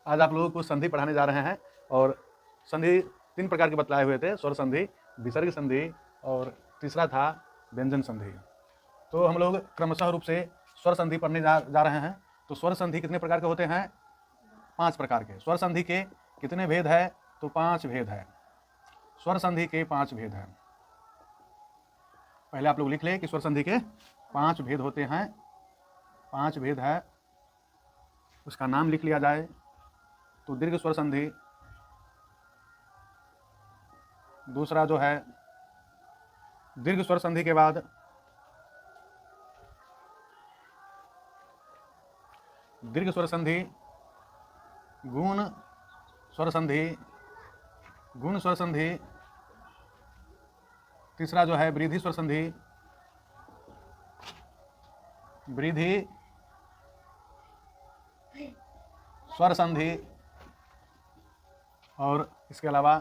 आज आप लोगों को संधि पढ़ाने जा रहे हैं और संधि 3 प्रकार के बतलाए हुए थे, स्वर संधि, विसर्ग संधि और तीसरा था व्यंजन संधि। तो हम लोग क्रमशः रूप से स्वर संधि पढ़ने जा रहे हैं। तो स्वर संधि कितने प्रकार के होते हैं? 5 प्रकार के। स्वर संधि के कितने भेद है? तो 5 भेद है। स्वर संधि के 5 भेद हैं। पहले आप लोग लिख ले कि स्वर संधि के 5 भेद होते हैं। 5 भेद है, उसका नाम लिख लिया जाए। तो दीर्घ स्वर संधि, दूसरा जो है दीर्घ स्वर संधि के बाद दीर्घ स्वर संधि, गुण स्वर संधि, गुण स्वर संधि, तीसरा जो है वृद्धि स्वर संधि, वृद्धि स्वर संधि, और इसके अलावा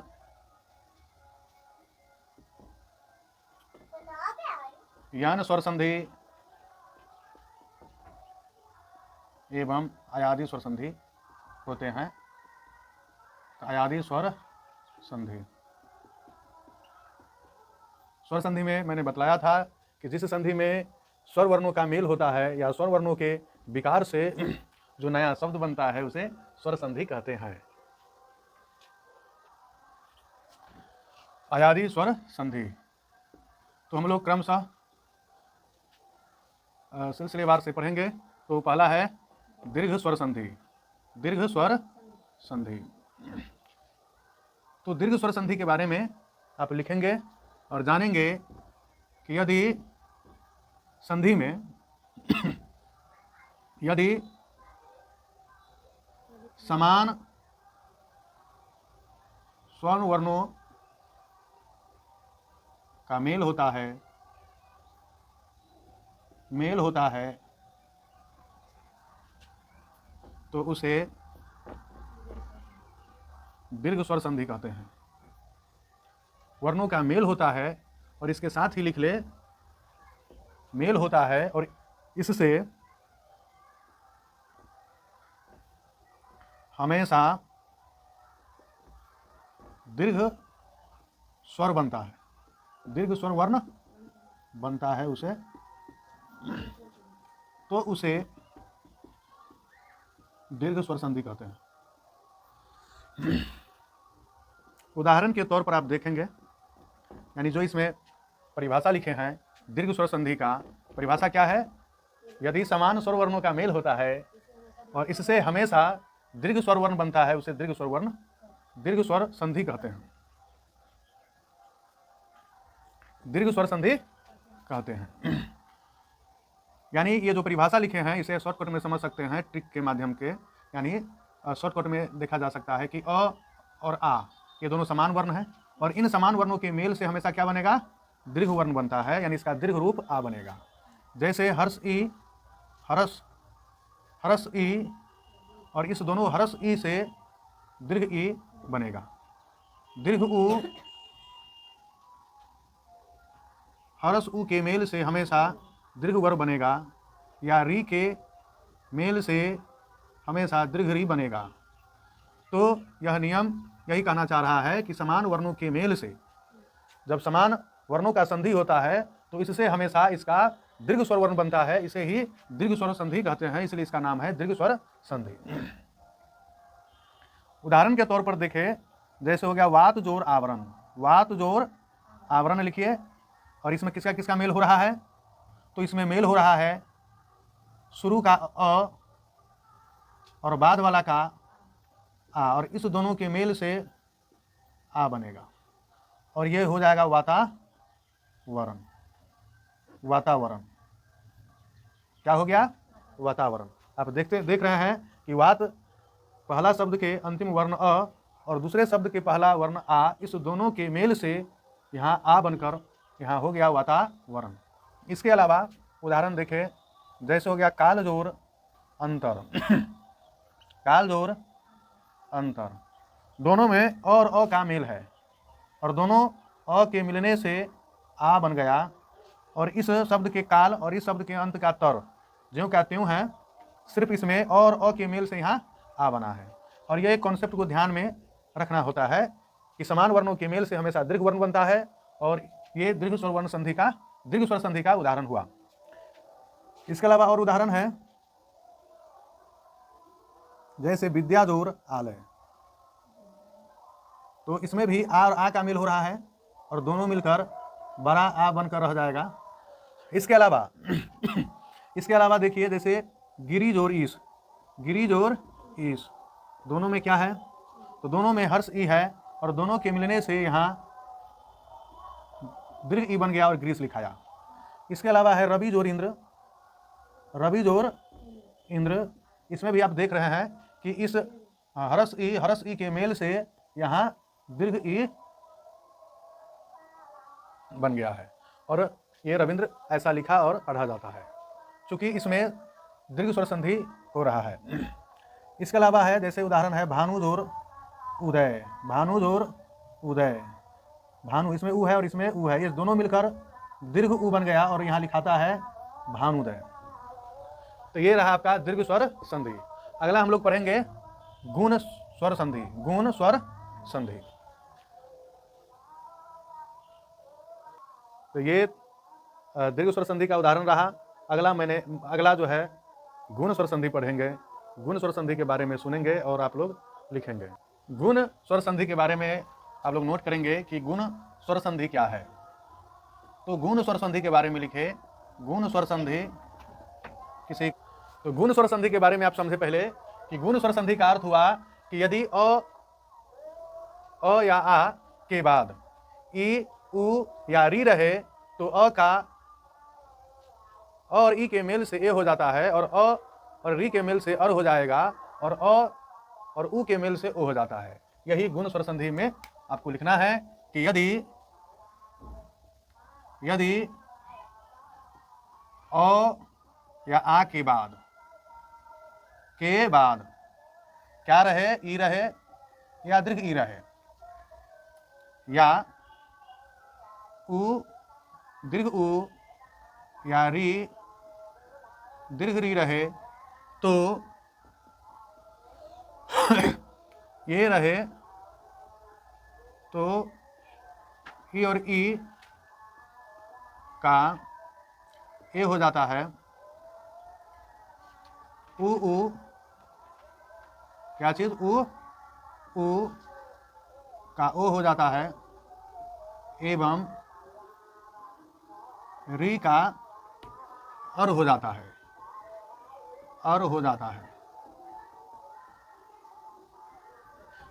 यन स्वर संधि एवं अयादि स्वर संधि होते हैं। अयादि स्वर संधि, स्वर संधि में मैंने बतलाया था कि जिस संधि में स्वर वर्णों का मेल होता है या स्वर वर्णों के विकार से जो नया शब्द बनता है उसे स्वर संधि कहते हैं। अयादि स्वर संधि तो हम लोग क्रमशः सिलसिलेवार से पढ़ेंगे। तो पहला है दीर्घ स्वर संधि। दीर्घ स्वर संधि, तो दीर्घ स्वर संधि के बारे में आप लिखेंगे और जानेंगे कि यदि संधि में यदि समान स्वर वर्णों का मेल होता है तो उसे दीर्घ स्वर संधि कहते हैं। वर्णों का मेल होता है और इसके साथ ही लिख ले मेल होता है और इससे हमेशा दीर्घ स्वर बनता है, दीर्घ स्वर वर्ण बनता है उसे, तो उसे दीर्घ स्वर संधि कहते हैं। उदाहरण के तौर पर आप देखेंगे, यानी जो इसमें परिभाषा लिखे हैं दीर्घ स्वर संधि का परिभाषा क्या है? यदि समान स्वर वर्णों का मेल होता है और इससे हमेशा दीर्घ स्वर वर्ण बनता है उसे दीर्घ स्वर संधि कहते हैं। दीर्घ स्वर संधि कहते हैं। यानी ये जो परिभाषा लिखे हैं इसे शॉर्टकट में समझ सकते हैं ट्रिक के माध्यम के। यानी शॉर्टकट में देखा जा सकता है कि अ और आ ये दोनों समान वर्ण हैं और इन समान वर्णों के मेल से हमेशा क्या बनेगा? दीर्घ वर्ण बनता है, यानी इसका दीर्घ रूप आ बनेगा। जैसे हर्ष ई, हर्ष ई, और इस दोनों हर्ष ई से दीर्घ ई बनेगा। दीर्घ उ, हर्ष उ के मेल से हमेशा दीर्घ वर बनेगा, या री के मेल से हमेशा दीर्घ री बनेगा। तो यह नियम यही कहना चाह रहा है कि समान वर्णों के मेल से जब समान वर्णों का संधि होता है तो इससे हमेशा इसका दीर्घ स्वर वर्ण बनता है, इसे ही दीर्घ स्वर संधि कहते हैं, इसलिए इसका नाम है दीर्घ स्वर संधि। उदाहरण के तौर पर देखें, जैसे हो गया वात जोर आवरण। वात जोर आवरण लिखिए, और इसमें किसका किसका मेल हो रहा है? तो इसमें मेल हो रहा है शुरू का अ और बाद वाला का आ, और इस दोनों के मेल से आ बनेगा और ये हो जाएगा वातावरण। वातावरण क्या हो गया? वातावरण। आप देख रहे हैं कि वात पहला शब्द के अंतिम वर्ण अ और दूसरे शब्द के पहला वर्ण आ, इस दोनों के मेल से यहाँ आ बनकर यहाँ हो गया वातावरण। इसके अलावा उदाहरण देखें, जैसे हो गया कालजोर अंतर। कालजोर अंतर, दोनों में और अ का मेल है और दोनों अ के मिलने से आ बन गया और इस शब्द के काल और इस शब्द के अंत का तर ज्यों का त्यों है, सिर्फ इसमें और अ के मेल से यहाँ आ बना है और यह एक कॉन्सेप्ट को ध्यान में रखना होता है कि समान वर्णों के मेल से हमेशा दीर्घ वर्ण बनता है, और ये दीर्घ स्वर वर्ण संधि का दीर्घ स्वर संधि का उदाहरण हुआ। इसके अलावा और उदाहरण है जैसे विद्याधर आलय, तो इसमें भी आ और आ का मेल हो रहा है और दोनों मिलकर बड़ा आ बनकर रह जाएगा। इसके अलावा देखिए जैसे गिरिज और ईश, गिरिज और ईश, दोनों में क्या है, तो दोनों में हर्ष ई है और दोनों के मिलने से यहाँ दीर्घ ई बन गया और ग्रीस लिखाया। इसके अलावा है रवि जोर इंद्र, रवि जोर इंद्र, इसमें भी आप देख रहे हैं कि इस हर्ष ई के मेल से यहाँ दीर्घ ई बन गया है और ये रविंद्र ऐसा लिखा और पढ़ा जाता है, चूंकि इसमें दीर्घ स्वर संधि हो रहा है। इसके अलावा है जैसे उदाहरण है भानुजोर उदय, भानुजोर उदय, भानु इसमें ऊ है और इसमें ऊ है, ये दोनों मिलकर दीर्घ ऊ बन गया और यहाँ लिखाता है भानुदय। तो ये रहा आपका दीर्घ स्वर संधि। अगला हम लोग पढ़ेंगे गुण स्वर संधि, गुण स्वर संधि। तो ये दीर्घ स्वर संधि का उदाहरण रहा। अगला जो है गुण स्वर संधि पढ़ेंगे। गुण स्वर संधि के बारे में सुनेंगे और आप लोग लिखेंगे। गुण स्वर संधि के बारे में आप लोग नोट करेंगे कि गुण स्वर संधि क्या है। तो गुण स्वर संधि के बारे में लिखे, गुण स्वर संधि किसी, तो गुण स्वर संधि के बारे में आप समझे पहले कि गुण स्वर संधि का अर्थ हुआ कि यदि अ या आ के बाद ई उ या री रहे तो अ का और ई के मेल से ए हो जाता है और अ और री के मेल से अर हो जाएगा और अ और उ के मेल से ओ हो जाता है। यही गुण स्वर संधि में आपको लिखना है कि यदि अ या आ के बाद क्या रहे, ई रहे या दीर्घ ई रहे या उ दीर्घ उ या री दीर्घ री रहे तो ये रहे तो ई और ई का ए हो जाता है, उ क्या चीज उ का ओ हो जाता है एवं री का अर हो जाता है, अर हो जाता है।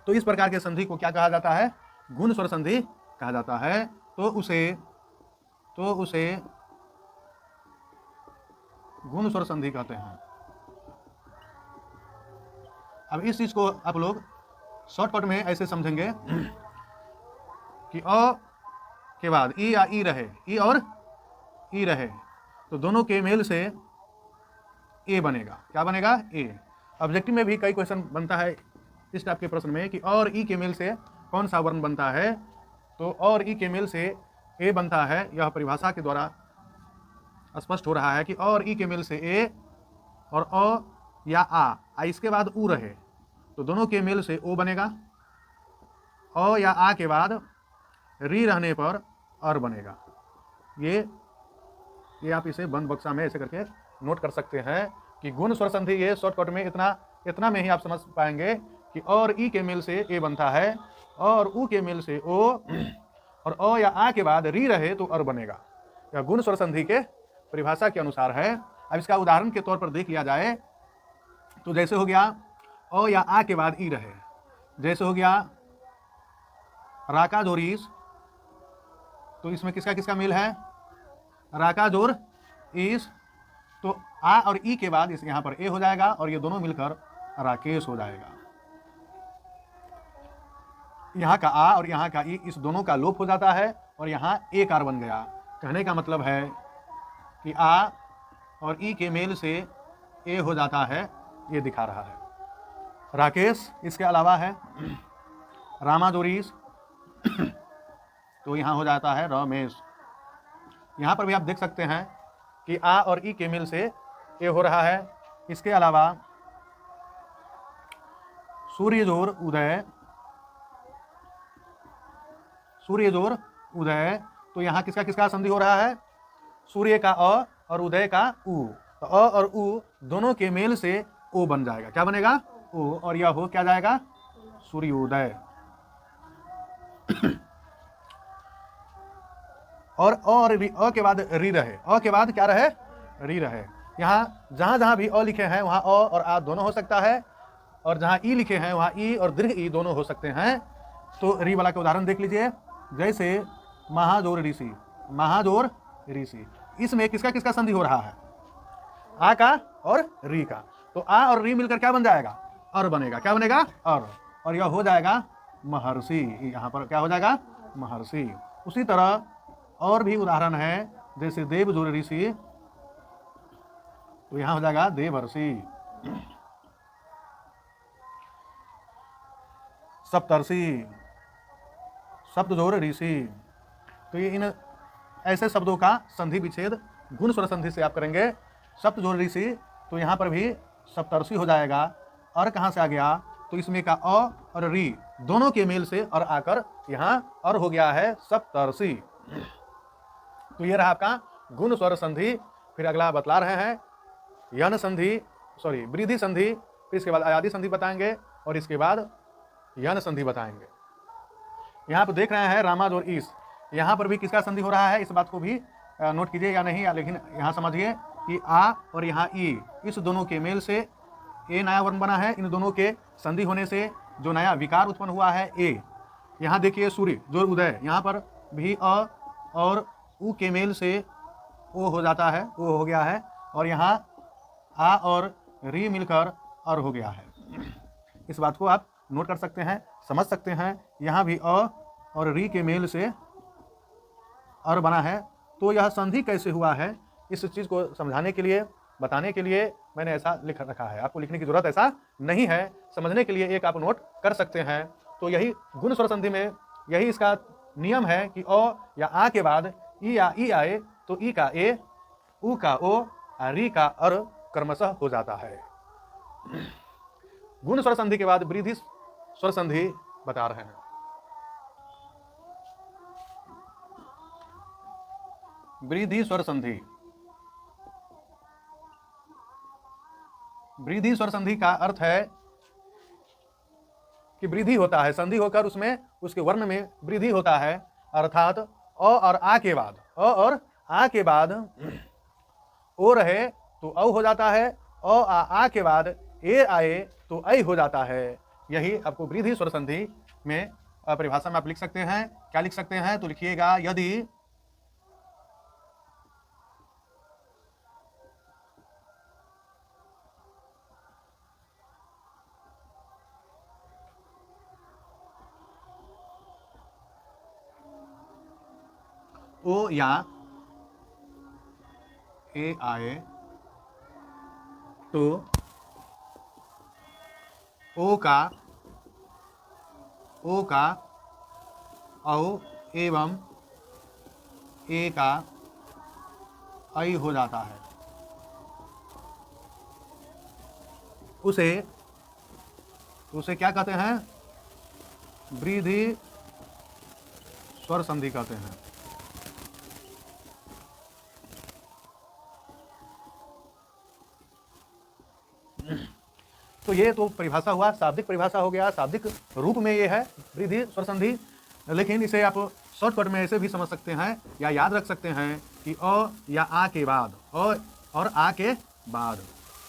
तो इस प्रकार के संधि को क्या कहा जाता है, गुण स्वर संधि कहा जाता है। तो उसे गुण स्वर संधि कहते हैं। अब इस चीज को आप लोग शॉर्टकट में ऐसे समझेंगे कि अ के बाद ई या ई रहे, ई और ई रहे तो दोनों के मेल से ए बनेगा। क्या बनेगा, ए। ऑब्जेक्टिव में भी कई क्वेश्चन बनता है इस टाइप के प्रश्न में कि और ई के मेल से कौन सा वर्ण बनता है, तो और ई के मेल से ए बनता है। यह परिभाषा के द्वारा स्पष्ट हो रहा है कि और ई के मेल से ए और अ या आ इसके बाद उ रहे तो दोनों के मेल से ओ बनेगा। अ या आ के बाद री रहने पर अर बनेगा। ये आप इसे बंद बक्सा में ऐसे करके नोट कर सकते हैं कि गुण स्वर संधि ये शॉर्टकट में इतना में ही आप समझ पाएंगे कि और ई के मेल से ए बनता है और उ के मेल से ओ और अ या आ के बाद री रहे तो अर बनेगा। यह गुण स्वर संधि के परिभाषा के अनुसार है। अब इसका उदाहरण के तौर पर देख लिया जाए तो जैसे हो गया अ या आ के बाद ई रहे, जैसे हो गया राका जोरीस, तो इसमें किसका किसका मेल है, राका जोर ईस, तो आ और ई के बाद इस यहाँ पर ए हो जाएगा और ये दोनों मिलकर राकेश हो जाएगा। यहाँ का आ और यहाँ का ई इस दोनों का लोप हो जाता है और यहाँ ए कार बन गया। कहने का मतलब है कि आ और ई के मेल से ए हो जाता है, ये दिखा रहा है राकेश। इसके अलावा है रामादोरीस, तो यहाँ हो जाता है रमेश। यहाँ पर भी आप देख सकते हैं कि आ और ई के मेल से ए हो रहा है। इसके अलावा सूर्य जोर उदय, सूर्य जोर उदय। तो यहाँ किसका किसका संधि हो रहा है? सूर्य का अ और उदय का उ। तो अ और उ दोनों के मेल से ओ बन जाएगा। क्या बनेगा? ओ। और यह हो क्या जाएगा? सूर्योदय। और अ और अ के बाद री रहे, अ के बाद क्या रहे? री रहे। यहाँ जहां जहां भी अ लिखे हैं वहां अ और आ दोनों हो सकता है, और जहां ई लिखे हैं वहां ई और दीर्घ ई दोनों हो सकते हैं। तो री वाला के उदाहरण देख लीजिए, जैसे महाजोर ऋषि, महाजोर ऋषि। इसमें किसका किसका संधि हो रहा है? आ का और री का। तो आ और री मिलकर क्या बन जाएगा? अर बनेगा। क्या बनेगा? अर। और यह हो जाएगा महर्षि। यहाँ पर क्या हो जाएगा? महर्षि। उसी तरह और भी उदाहरण है, जैसे देव जोर ऋषि, तो यहां हो जाएगा देवर्षि। सप्तर्षि, सप्त जोर ऋषि। तो ये इन ऐसे शब्दों का संधि विच्छेद गुण स्वर संधि से आप करेंगे। सप्त जोर ऋषि, तो यहाँ पर भी सप्तर्षि हो जाएगा। और कहाँ से आ गया? तो इसमें का अ और री दोनों के मेल से और आकर यहाँ और हो गया है सप्तर्षि। तो ये रहा आपका गुण स्वर संधि। फिर अगला बतला रहे हैं यन संधि, सॉरी वृद्धि संधि, फिर इसके बाद आयादी संधि बताएंगे और इसके बाद यन संधि बताएंगे। यहाँ पर देख रहे हैं रामाज और ईस, यहाँ पर भी किसका संधि हो रहा है? इस बात को भी नोट कीजिए या नहीं, लेकिन यहाँ समझिए कि आ और यहाँ ई, इस दोनों के मेल से ए नया वर्ण बना है। इन दोनों के संधि होने से जो नया विकार उत्पन्न हुआ है ए। यहाँ देखिए सूर्य जोर उदय, यहाँ पर भी अ और उ के मेल से ओ हो जाता है, ओ हो गया है। और यहाँ आ और री मिलकर अर हो गया है। इस बात को आप नोट कर सकते हैं, समझ सकते हैं। यहाँ भी अ और री के मेल से अर बना है। तो यह संधि कैसे हुआ है, इस चीज़ को समझाने के लिए, बताने के लिए मैंने ऐसा लिख रखा है। आपको लिखने की जरूरत ऐसा नहीं है, समझने के लिए एक आप नोट कर सकते हैं। तो यही गुण स्वर संधि में यही इसका नियम है कि अ या आ के बाद ई या ई आए तो ई का ए, उ का ओ, री का अर क्रमशः हो जाता है। गुण स्वर संधि के बाद वृद्धि स्वर संधि बता रहे हैं। वृद्धि स्वर संधि, वृद्धि स्वर संधि का अर्थ है कि वृद्धि होता है, संधि होकर उसमें उसके वर्ण में वृद्धि होता है। अर्थात अ और आ के बाद, अ और आ के बाद ओ रहे तो औ हो जाता है, आ के बाद ए आए तो ऐ हो जाता है। यही आपको वृद्धि स्वर संधि में परिभाषा में आप लिख सकते हैं। क्या लिख सकते हैं? तो लिखिएगा, यदि ओ या ए आए तो ओ का औ एवं ए का ऐ हो जाता है। उसे क्या कहते हैं? वृद्धि स्वर संधि कहते हैं। तो ये तो परिभाषा हुआ, शाब्दिक परिभाषा हो गया, शाब्दिक रूप में ये है वृद्धि स्वर संधि। लेकिन इसे आप शॉर्टकट में ऐसे भी समझ सकते हैं या याद रख सकते हैं कि अ या आ के बाद, अ और आ के बाद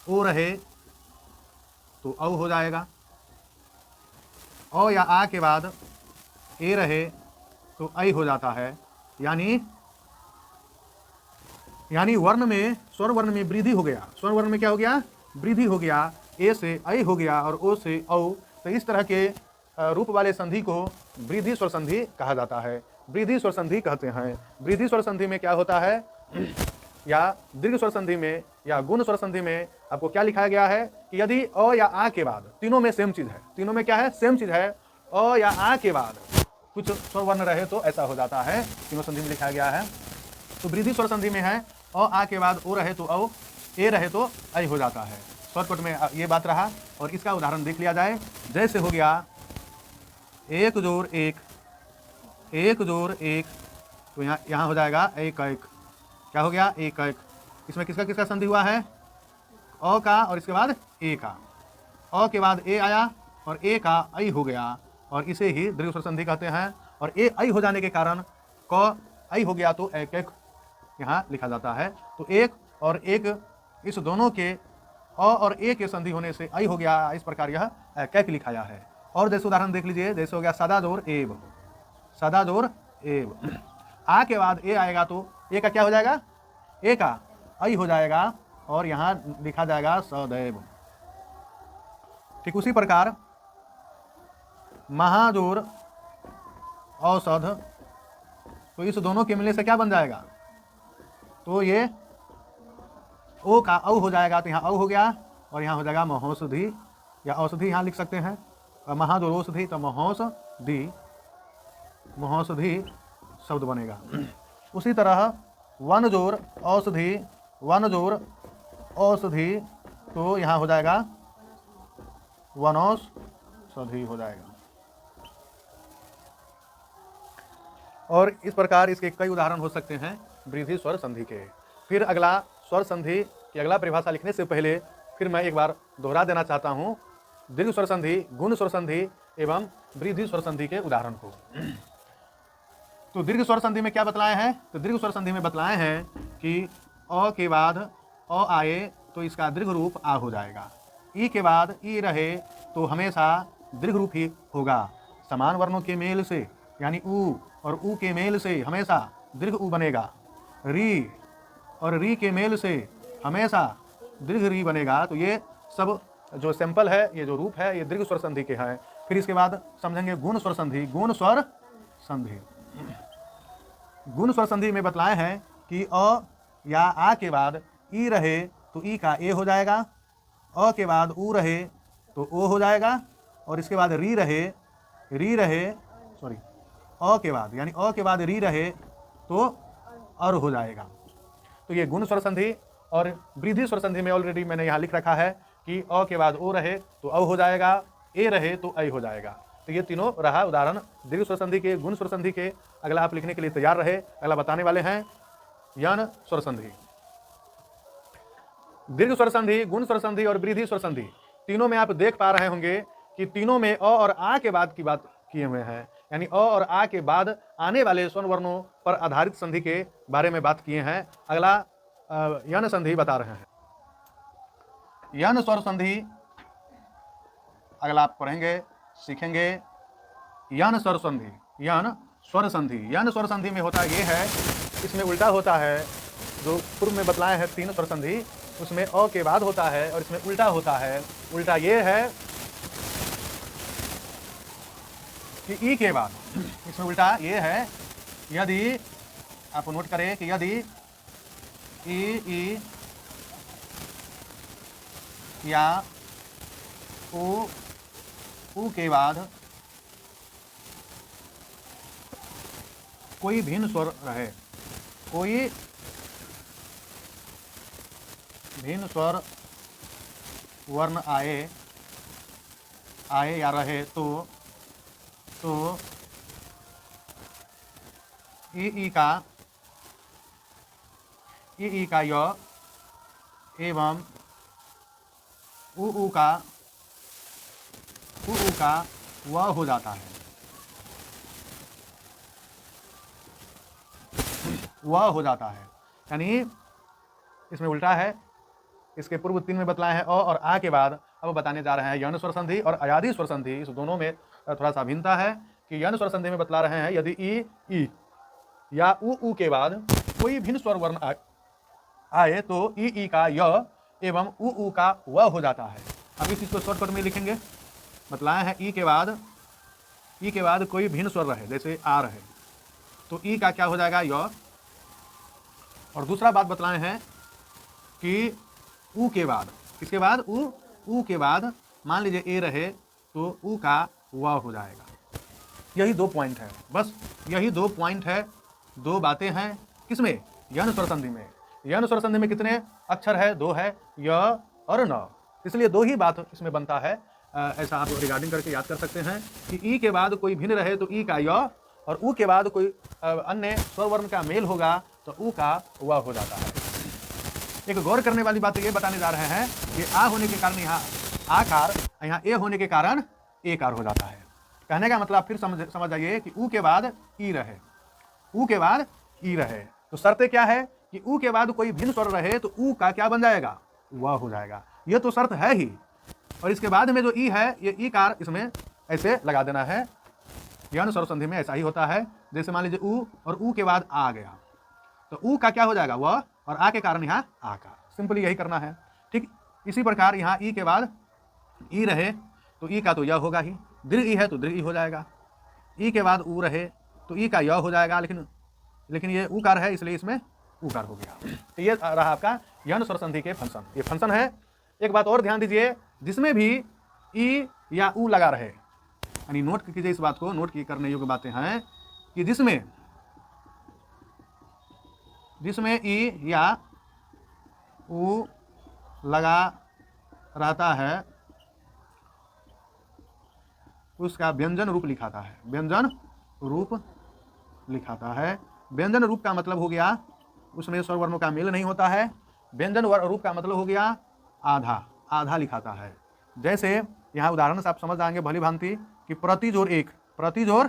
ओ रहे तो औ हो जाएगा। अ या आ के बाद ए रहे तो ऐ हो जाता है। यानी वर्ण में, स्वर वर्ण में वृद्धि हो गया। स्वर वर्ण में क्या हो गया? वृद्धि हो गया। ए से ऐ हो गया और ओ से औ। तो इस तरह के रूप वाले संधि को वृद्धि स्वर संधि कहा जाता है, वृद्धि स्वर संधि कहते हैं। वृद्धि स्वर संधि में क्या होता है, या दीर्घ स्वर संधि में या गुण स्वर संधि में आपको क्या लिखाया गया है कि यदि अ या आ के बाद, तीनों में सेम चीज है, तीनों में क्या है? सेम चीज है। अ या आ के बाद कुछ स्वर वर्ण रहे तो ऐसा हो जाता है, तीनों संधि में लिखाया गया है। तो वृद्धि स्वर संधि में है अ आ के बाद ओ रहे तो औ, ए रहे तो ऐ हो जाता है। शॉर्टकट में ये बात रहा। और इसका उदाहरण देख लिया जाए। जैसे हो गया 1 जोड़ 1, 1 जोड़ 1, तो यहाँ हो जाएगा 1 1। क्या हो गया? 1 1। इसमें किसका किसका संधि हुआ है? अ का और इसके बाद ए का। अ के बाद ए आया और ए का ऐ हो गया, और इसे ही दीर्घ स्वर संधि कहते हैं। और ए ऐ हो जाने के कारण क ऐ हो गया तो 1 1 यहाँ लिखा जाता है। तो 1 और 1 इस दोनों के अ और ए के संधि होने से ऐ हो गया। इस प्रकार यह 1 1 लिखाया है। और जैसे उदाहरण देख लीजिए। जैसे हो गया सदा जोड़ एब, सदा जोड़ एब। आ के बाद ए आएगा तो ए का क्या हो जाएगा? ए का ऐ हो जाएगा, और यहाँ लिखा जाएगा सदैव। ठीक उसी प्रकार महाजोड़ औषध, तो इस दोनों के मिलने से क्या बन जाएगा? तो ये ओ का औ हो जाएगा, तो यहाँ औ हो गया, और यहाँ हो जाएगा महौषधि, या औषधि यहाँ लिख सकते हैं। और महाजोड़ औषधि तो महौषधि, महौषधि शब्द बनेगा। उसी तरह वन जोड़ औषधि, वन जोड़ औषधि, तो यहाँ हो जाएगा वनौषधि हो जाएगा। और इस प्रकार इसके कई उदाहरण हो सकते हैं वृद्धि स्वर संधि के। फिर अगला स्वर संधि की अगला परिभाषा लिखने से पहले फिर मैं एक बार दोहरा देना चाहता हूँ दीर्घ स्वर संधि, गुण स्वर संधि एवं वृद्धि स्वर संधि के उदाहरण को। तो दीर्घ स्वर संधि में क्या बतलाए हैं? तो दीर्घ स्वर संधि में बतलाए हैं कि अ के बाद अ आए तो इसका दीर्घ रूप आ हो जाएगा। ई के बाद ई रहे तो हमेशा दीर्घ रूप ही होगा। समान वर्णों के मेल से, यानी ऊ और ऊ के मेल से हमेशा दीर्घ ऊ बनेगा। री और री के मेल से हमेशा दीर्घ री बनेगा। तो ये सब जो सैंपल है, ये जो रूप है, ये दीर्घ स्वर संधि के हैं। फिर इसके बाद समझेंगे गुण स्वर संधि। गुण स्वर संधि, गुण स्वर संधि में बतलाए हैं कि अ या आ के बाद ई रहे तो ई का ए हो जाएगा, अ के बाद ऊ रहे तो ओ हो जाएगा, और इसके बाद री रहे सॉरी अ के बाद, यानी अ के बाद री रहे तो अर हो जाएगा। तो ये गुण स्वर संधि। और वृद्धि स्वर संधि में ऑलरेडी मैंने यहाँ लिख रखा है कि अ के बाद ओ रहे तो अ हो जाएगा, ए रहे तो ऐ हो जाएगा। तो ये तीनों रहा उदाहरण दीर्घ स्वर संधि के, गुण स्वर संधि के। अगला आप लिखने के लिए तैयार रहे। अगला बताने वाले हैं यन स्वर संधि। दीर्घ स्वर संधि, गुण स्वर संधि और वृद्धि स्वर संधि, तीनों में आप देख पा रहे होंगे कि तीनों में अ और आ के बाद की बात किए हुए हैं। यानी अ और आ के बाद आने वाले स्वर वर्णों पर आधारित संधि के बारे में बात किए हैं। अगला यन संधि बता रहे हैं। यन स्वर संधि अगला आप पढ़ेंगे, सीखेंगे। यन स्वर संधि, यन स्वर संधि, यन स्वर संधि में होता ये है, इसमें उल्टा होता है। जो पूर्व में बतलाए हैं 3 स्वर संधि, उसमें अ के बाद होता है और इसमें उल्टा होता है। उल्टा ये है कि ई के बाद, इसमें उल्टा ये है, यदि आप नोट करें कि यदि ई या ऊ के बाद कोई भिन्न स्वर रहे, कोई भिन्न स्वर वर्ण आए या रहे तो ई का य एवं ऊ का व हो जाता है। वह हो जाता है, यानी इसमें उल्टा है। इसके पूर्व 3 में बतलाए हैं अ और आ के बाद, अब बताने जा रहे हैं यन स्वर संधि और अयादी स्वर संधि। इस दोनों में थोड़ा सा भिन्नता है कि यन स्वर संधि में बतला रहे हैं यदि ई या ऊ के बाद कोई भिन्न स्वर वर्ण आए तो ई का य एवं ऊ का व हो जाता है। अब इस चीज को शॉर्टकट में लिखेंगे। बतलाए हैं ई के बाद कोई भिन्न स्वर रहे, जैसे आ रहे, तो ई का क्या हो जाएगा? य। और दूसरा बात बतलाए हैं कि ऊ के बाद, किसके बाद? ऊ के बाद मान लीजिए ए रहे तो ऊ का व हो जाएगा। यही 2 पॉइंट है, बस यही 2 पॉइंट है, 2 बातें हैं। किसमें? यन स्वर संधि में। यन स्वर संधि में कितने अक्षर है? 2 है, य और न। इसलिए दो ही बात इसमें बनता है। ऐसा आप रिगार्डिंग करके याद कर सकते हैं कि ई के बाद कोई भिन्न रहे तो ई का य, और ऊ के बाद कोई अन्य स्वर वर्ण का मेल होगा तो ऊ का व हो जाता है। एक गौर करने वाली बात ये बताने जा रहे हैं कि आ होने के कारण यहाँ आकार, यहाँ ए होने के कारण ए कार हो जाता है। कहने का मतलब फिर समझ जाइए कि ऊ के बाद ई रहे, ऊ के बाद ई रहे तो शर्त क्या है कि ऊ के बाद कोई भिन्न स्वर रहे तो ऊ का क्या बन जाएगा, वह हो जाएगा। ये तो शर्त है ही। और इसके बाद में जो ई है, ये ई कार इसमें ऐसे लगा देना है। यन स्वर संधि में ऐसा ही होता है। जैसे मान लीजिए ऊ और ऊ के बाद आ गया तो ऊ का क्या हो जाएगा, वह, और आ के कारण यहाँ आकार। सिंपली यही करना है। ठीक इसी प्रकार यहाँ ई के बाद ई रहे तो ई का तो यह होगा ही, दीर्घ ई है तो दीर्घ ई हो जाएगा। ई के बाद ऊ रहे तो ई का यह हो जाएगा, लेकिन ये ऊकार है इसलिए इसमें ऊकार हो गया। तो ये रहा आपका यन स्वर संधि के फंक्शन। ये फंक्शन है। एक बात और ध्यान दीजिए, जिसमें भी ई या ऊ लगा रहे, यानी नोट कीजिए इस बात को, नोट की करने योग्य बातें हैं कि जिसमें ई या ऊ लगा रहता है उसका व्यंजन रूप लिखाता है। व्यंजन रूप लिखाता है। व्यंजन रूप का मतलब हो गया उसमें स्वर वर्णों का मेल नहीं होता है। व्यंजन रूप का मतलब हो गया आधा, आधा लिखाता है। जैसे यहाँ उदाहरण से आप समझ जाएंगे भली भांति कि प्रति जोड़ एक, प्रति जोड़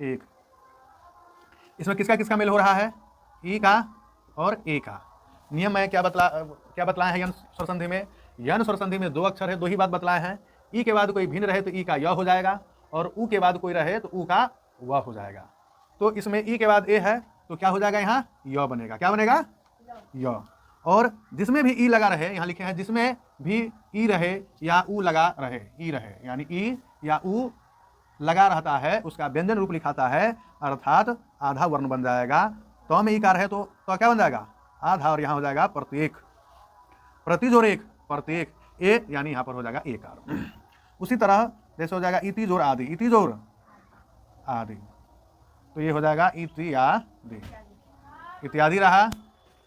एक, इसमें किसका किसका मेल हो रहा है, ई का और ए का। नियम है क्या बतलाए हैं यन स्वर संधि में? यन स्वर संधि में दो अक्षर है, दो ही बात बतलाए हैं। ई के बाद कोई भिन्न रहे तो ई का य हो जाएगा, और ऊ के बाद कोई रहे तो ऊ का व हो जाएगा। तो इसमें ई के बाद ए है तो क्या हो जाएगा, यहाँ य बनेगा। क्या बनेगा, य। और जिसमें भी ई लगा रहे, यहाँ लिखे हैं जिसमें भी ई रहे या ऊ लगा रहे, ई रहे यानी ई या ऊ लगा रहता है, उसका व्यंजन रूप लिखाता है, अर्थात आधा वर्ण बन जाएगा। तो में ई कार है तो क्या बन जाएगा, आधा, और यहाँ हो जाएगा प्रत्येक, प्रति जोड़ एक, प्रत्येक, ए यानी यहाँ पर हो जाएगा ए कार। उसी तरह जैसे हो जाएगा इति जोड़ आदि, इति जोड़ आदि, तो ये हो जाएगा इत्यादि, इत्यादि रहा।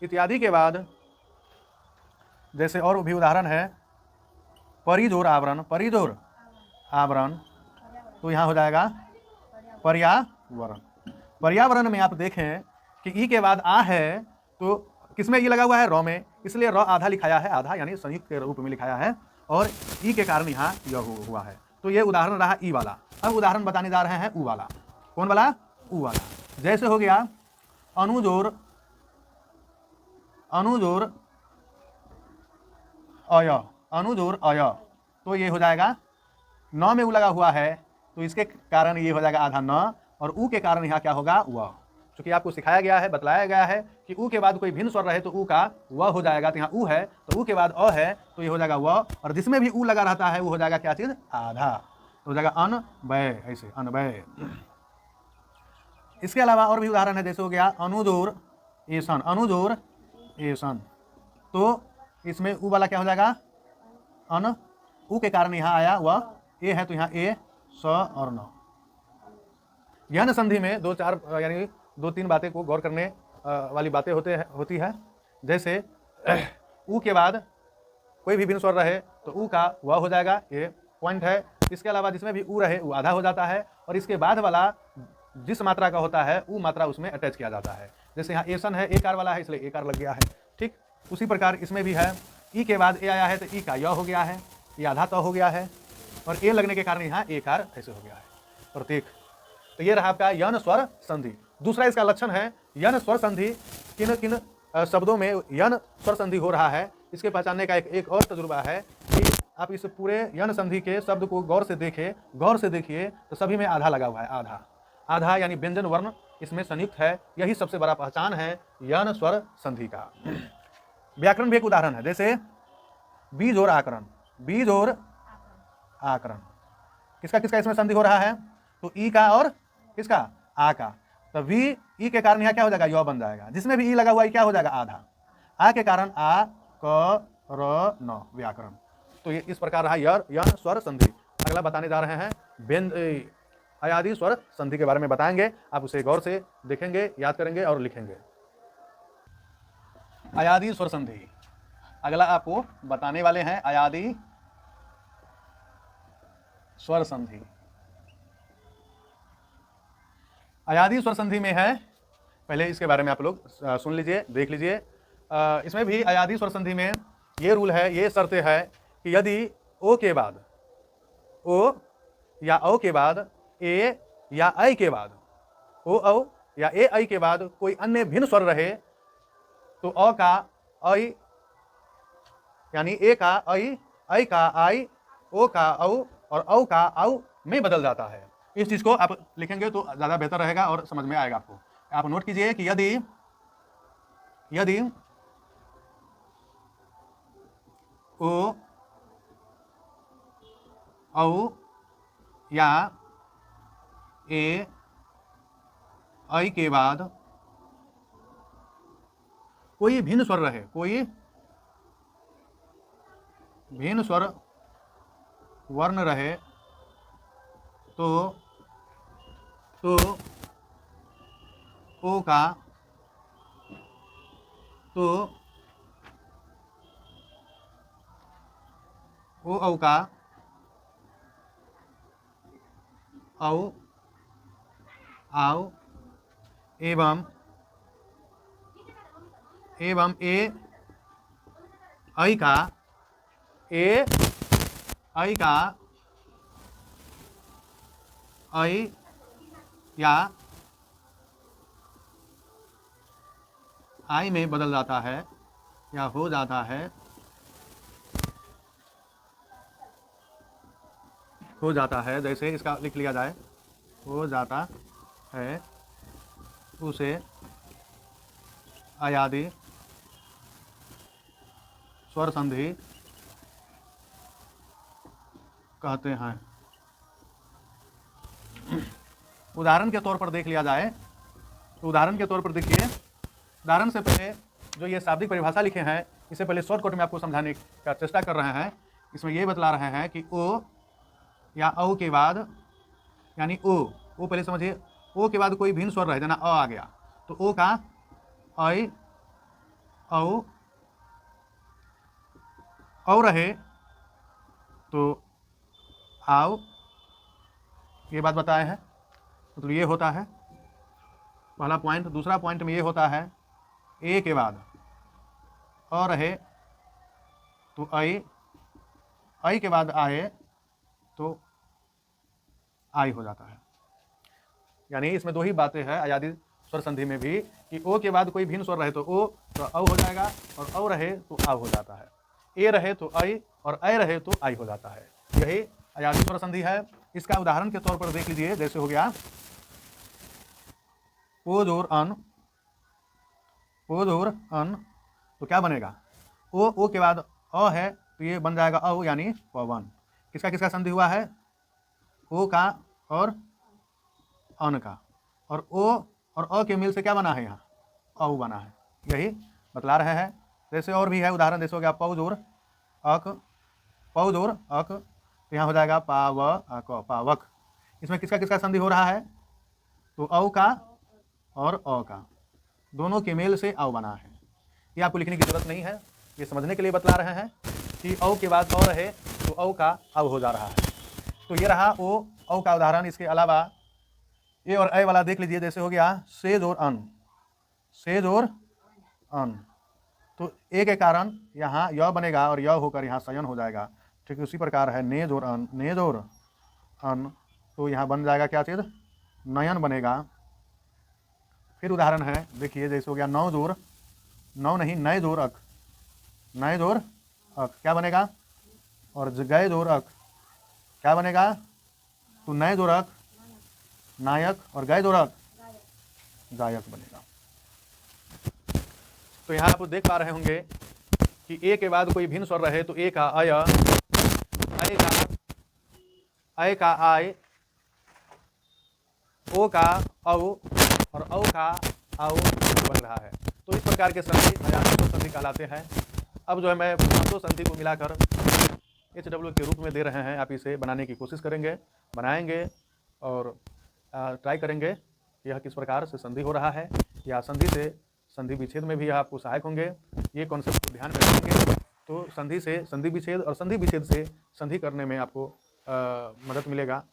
इत्यादि के बाद जैसे और भी उदाहरण है परिजोड़ आवरण, परिजोड़ आवरण, तो यहाँ हो जाएगा पर्यावरण। पर्यावरण में आप देखें कि ई के बाद आ है तो किसमें ई लगा हुआ है, र में, इसलिए र आधा लिखाया है, आधा यानी संयुक्त के रूप में लिखाया है, और ई के कारण यहाँ यह हुआ है। तो ये उदाहरण रहा ई वाला। अब उदाहरण बताने जा रहे हैं ऊ वाला। कौन वाला, ऊ वाला। जैसे हो गया अनुजोड़, अनुजोड़ अय, अनुजोड़ अय, तो ये हो जाएगा न में ऊ लगा हुआ है तो इसके कारण ये हो जाएगा आधा न, और ऊ के कारण यहाँ क्या होगा, व। चूंकि आपको सिखाया गया है, बतलाया गया है कि ऊ के बाद कोई भिन्न स्वर रहे तो ऊ का व हो जाएगा। तो यहाँ ऊ है तो ऊ के बाद अ है तो ये हो जाएगा व, और जिसमें भी ऊ लगा रहता है वो हो जाएगा क्या चीज, आधा, तो हो जाएगा अनवय, ऐसे अनवय। इसके अलावा और भी उदाहरण है, जैसे हो गया अनुजोड़ एसन, अनुजोड़ एसन, तो इसमें ऊ वाला क्या हो जाएगा, अन, ऊ के कारण यहाँ आया व, ए है तो यहाँ ए, स और न। यह संधि में दो चार यानी दो तीन बातें को गौर करने वाली बातें होती है। जैसे ऊ के बाद कोई भी भिन्न स्वर रहे तो ऊ का व हो जाएगा, ये पॉइंट है। इसके अलावा जिसमें भी ऊ रहे वो आधा हो जाता है, और इसके बाद वाला जिस मात्रा का होता है ऊ मात्रा उसमें अटैच किया जाता है। जैसे यहाँ एसन है, ए कार वाला है इसलिए ए कार लग गया है। ठीक उसी प्रकार इसमें भी है, ई के बाद ए आया है तो ई का य हो गया है, ये आधा त हो गया है, और ए लगने के कारण यहाँ ए कार ऐसे हो गया है, प्रत्येक। तो ये रहा आपका यन स्वर संधि। दूसरा इसका लक्षण है यन स्वर संधि किन किन शब्दों में यन स्वर संधि हो रहा है, इसके पहचानने का एक और तजुर्बा है कि आप इस पूरे यन संधि के शब्द को गौर से देखिए तो सभी में आधा लगा हुआ है, आधा, आधा यानी व्यंजन वर्ण इसमें संयुक्त है। यही सबसे बड़ा पहचान है यन स्वर संधि का। व्याकरण भी एक उदाहरण है, जैसे बीज और आकरण, बीज और आकरण, किसका किसका इसमें संधि हो रहा है, तो ई का और किसका, आ का। तो वी ई के कारण यहाँ क्या हो जाएगा, य बन जाएगा। जिसमें भी ई लगा हुआ है क्या हो जाएगा, आधा। आ के कारण आ, क, र, न, व्याकरण। तो ये इस प्रकार रहा यन स्वर संधि। अगला बताने जा रहे हैं अयादि स्वर संधि के बारे में बताएंगे। आप उसे गौर से देखेंगे, याद करेंगे और लिखेंगे। अयादि स्वर संधि अगला आपको बताने वाले हैं, अयादि स्वर संधि। अयादी स्वर संधि में है, पहले इसके बारे में आप लोग सुन लीजिए, देख लीजिए। इसमें भी अयादी स्वर संधि में ये रूल है, ये शर्त है कि यदि ओ के बाद, ओ या औ के बाद, ए या ऐ के बाद, ओ औ या ए ऐ के बाद कोई अन्य भिन्न स्वर रहे तो अ का ऐ, यानी ए का ऐ का आई, ओ का औ और औ का औ में बदल जाता है। इस चीज को आप लिखेंगे तो ज्यादा बेहतर रहेगा और समझ में आएगा आपको। आप नोट कीजिए कि यदि ओ औ या ए ऐ के बाद कोई भिन्न स्वर रहे, कोई भिन्न स्वर वर्ण रहे तो ओ का, तो ओ औ का औ आओ एवं ए ऐ का, ए ऐ का ऐ या आई में बदल जाता है या हो जाता है, हो जाता है। जैसे इसका लिख लिया जाए, हो जाता है, उसे अयादी स्वर संधि कहते हैं। उदाहरण के तौर पर देख लिया जाए तो उदाहरण के तौर पर देखिए, उदाहरण से पहले जो ये शाब्दिक परिभाषा लिखे हैं, इससे पहले शॉर्टकट में आपको समझाने का चेष्टा कर रहे हैं। इसमें ये बतला रहे हैं कि ओ या औ के बाद, यानी ओ पहले समझिए, ओ के बाद कोई भिन्न स्वर रहे, जना अ आ गया तो ओ का ऐ औ रहे तो आओ, ये बात बताए हैं। मतलब ये होता है पहला पॉइंट। दूसरा पॉइंट में ये होता है ए के बाद अ रहे तो ऐ के बाद आए तो आई हो जाता है। यानी इसमें दो ही बातें हैं अयादी स्वर संधि में भी कि ओ के बाद कोई भिन्न स्वर रहे तो ओ तो औ हो जाएगा, और औ रहे तो आ हो जाता है, ए रहे तो ऐ और ऐ रहे तो आई हो जाता है। यही अयादी स्वर संधि है। इसका उदाहरण के तौर पर देख लीजिए, जैसे हो गया ओ जोर अन, ओ जोर अन, तो क्या बनेगा, ओ के बाद अ है तो ये बन जाएगा औ, यानी पवन। किसका किसका संधि हुआ है, ओ का और अन का, और ओ और अ के मिल से क्या बना है, यहाँ औ बना है। यही बतला रहे हैं। जैसे और भी है उदाहरण, जैसे हो गया पौ जोर अक, पौ जोर अक, तो यहाँ हो जाएगा पाव अक, पावक। इसमें किसका किसका संधि हो रहा है, तो औ का और अ का, दोनों के मेल से औ बना है। ये आपको लिखने की जरूरत नहीं है, ये समझने के लिए बतला रहे हैं कि औ के बाद अ रहे तो औ का औ हो जा रहा है। तो ये रहा ओ औ का उदाहरण। इसके अलावा ए और ऐ वाला देख लीजिए, जैसे हो गया सेज और अन, सेज और अन, तो ए के कारण यहाँ य बनेगा और य होकर यहाँ सयन हो जाएगा। ठीक उसी प्रकार है नेज और अन, नेज और अन, तो यहाँ बन जाएगा क्या चीज़, नयन बनेगा। फिर उदाहरण है देखिए, जैसे हो गया नौ जोर, नौ नहीं नए जोर अक, नए जोर अक क्या बनेगा, और गए जोर अक क्या बनेगा, तो नए जोर अक नायक और गए जोर अक गायक बनेगा। तो यहाँ आप देख पा रहे होंगे कि ए के बाद कोई भिन्न स्वर रहे तो ए का अय, ऐ का आय, ओ का औ और औ का औ बन रहा है। तो इस प्रकार के संधि अयादी संधि कहलाते हैं। अब जो है मैं पांचों संधि को मिलाकर HW के रूप में दे रहे हैं। आप इसे बनाने की कोशिश करेंगे, बनाएंगे और ट्राई करेंगे यह किस प्रकार से संधि हो रहा है, या संधि से संधि विच्छेद में भी यह आपको सहायक होंगे। ये कॉन्सेप्ट को ध्यान में रखेंगे तो संधि से संधि विच्छेद और संधि विच्छेद से संधि करने में आपको मदद मिलेगा।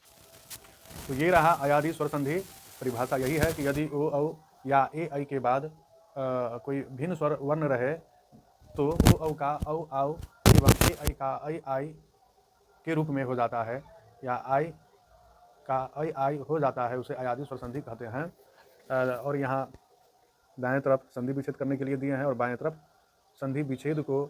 तो ये रहा अयादि स्वर संधि परिभाषा। यही है कि यदि ओ औ या ए ऐ के बाद कोई भिन्न स्वर वर्ण रहे तो ओ औ का औ आव एवं ए ऐ का ऐ आई के रूप में हो जाता है, या आई का ऐ आई हो जाता है, उसे अयादि स्वर संधि कहते हैं। और यहाँ दाएं तरफ संधि विच्छेद करने के लिए दिए हैं और बाएं तरफ संधि विच्छेद को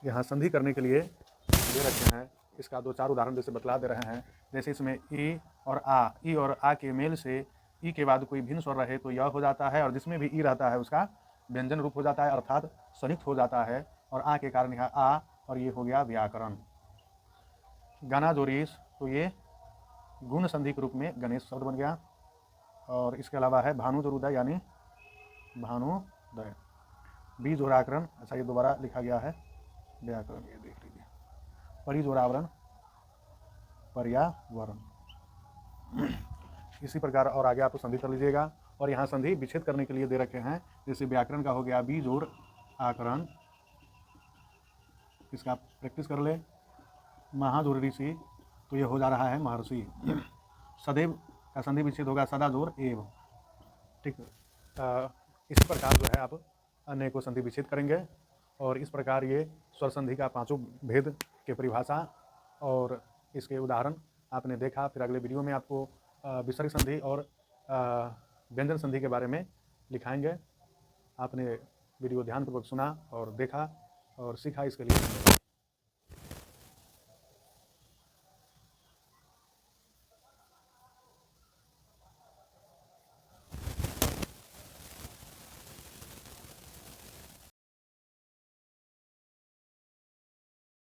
यहाँ संधि करने के लिए दे रखे हैं। इसका 2-4 उदाहरण जैसे बतला दे रहे हैं। जैसे इसमें ई और आ के मेल से ई के बाद कोई भिन्न स्वर रहे तो यह हो जाता है, और जिसमें भी ई रहता है उसका व्यंजन रूप हो जाता है, अर्थात संयुक्त हो जाता है, और आ के कारण यहाँ आ, और ये हो गया व्याकरण। गाना जोरीस, तो ये गुण संधि के रूप में गणेश शब्द बन गया। और इसके अलावा है भानु जोरुदय यानी भानुदय। बी जोराकरण, अच्छा ये दोबारा लिखा गया है व्याकरण, ये देख लीजिए। परिजोरावरण, पर्यावरण। इसी प्रकार और आगे आप संधि कर लीजिएगा। और यहाँ संधि विच्छेद करने के लिए दे रखे हैं। जैसे व्याकरण का हो गया बी जोड़ आकरण, इसका प्रैक्टिस कर ले। महाजोड़ ऋषि, तो ये हो जा रहा है महर्षि। सदैव का संधि विच्छेद होगा सदा जोड़ एव। ठीक, इसी प्रकार जो है आप अन्य को संधि विच्छेद करेंगे। और इस प्रकार ये स्वर संधि का 5 भेद के परिभाषा और इसके उदाहरण आपने देखा। फिर अगले वीडियो में आपको विसर्ग संधि और व्यंजन संधि के बारे में लिखाएंगे। आपने वीडियो ध्यानपूर्वक सुना और देखा और सीखा, इसके लिए